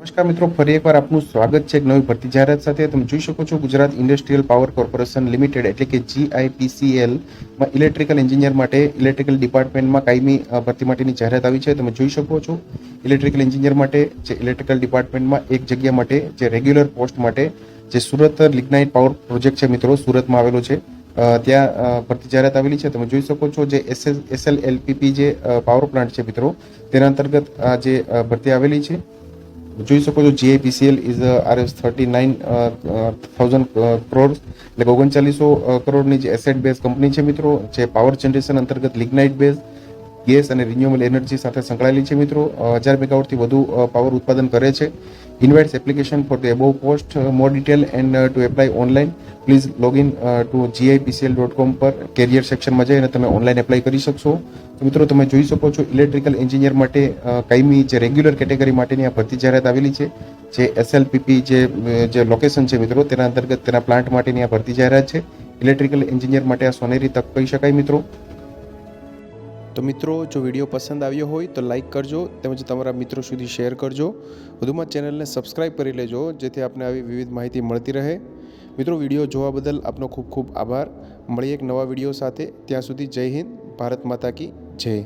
નમસ્કાર મિત્રો, ફરી એકવાર આપનું સ્વાગત છે એક નવી ભરતી જાહેરાત સાથે। તમે જોઈ શકો છો Gujarat industrial power corporation limited એટલે કે GIPCL માં ઇલેક્ટ્રિકલ એન્જિનિયર માટે ઇલેક્ટ્રિકલ ડિપાર્ટમેન્ટમાં કાયમી ભરતી માટેની જાહેરાત આવી છે। તમે જોઈ શકો છો ઇલેક્ટ્રિકલ એન્જિનિયર માટે જે ઇલેક્ટ્રિકલ ડિપાર્ટમેન્ટમાં એક જગ્યા માટે જે રેગ્યુલર પોસ્ટ માટે જે સુરત લિગ્નાઇટ પાવર પ્રોજેક્ટ છે મિત્રો, સુરતમાં આવેલો છે, ત્યાં ભરતી જાહેરાત આવેલી છે। તમે જોઈ શકો છો જે SLLPP જે પાવર પ્લાન્ટ છે મિત્રો, તેના અંતર્ગત આ જે ભરતી આવેલી છે। જોઈ શકો છો GIPCL ઇઝ RS39,000 કરોડ એટલે 3900 કરોડની જે એસેટ બેઝ કંપની છે મિત્રો, જે પાવર જનરેશન અંતર્ગત લિગ્નાઇટ બેઝ ગેસ અને રિન્યુએબલ એનર્જી સાથે સંકળાયેલી છે મિત્રો। 1000 મેગાવોટથી વધુ પાવર ઉત્પાદન કરે છે। Invites application for the above post more detail and to apply online please login to gipcl.com પર કેરિયર સેક્શનમાં જઈને તમે ઓનલાઈન એપ્લાય કરી શકશો। તો મિત્રો તમે જોઈ શકો છો ઇલેક્ટ્રિકલ એન્જિનિયર માટે કાયમી જે રેગ્યુલર કેટેગરી માટેની આ ભરતી જાહેરાત આવેલી છે। જે SLPP જે લોકેશન છે મિત્રો, તેના અંતર્ગત તેના પ્લાન્ટ માટેની આ ભરતી જાહેરાત છે। ઇલેક્ટ્રિકલ એન્જિનિયર માટે આ સોનેરી તક કહી શકાય મિત્રો। તો મિત્રો, જો વિડીયો પસંદ આવ્યો હોય તો લાઇક કરજો, તેમજ તમારા મિત્રો સુધી શેર કરજો। વધુમાં ચેનલને સબસ્ક્રાઇબ કરી લેજો જેથી આપને આવી વિવિધ માહિતી મળતી રહે। મિત્રો, વિડીયો જોવા બદલ આપનો ખૂબ ખૂબ આભાર। મળીએ એક નવા વિડીયો સાથે, ત્યાં સુધી જય હિન્દ, ભારત માતા કી જય।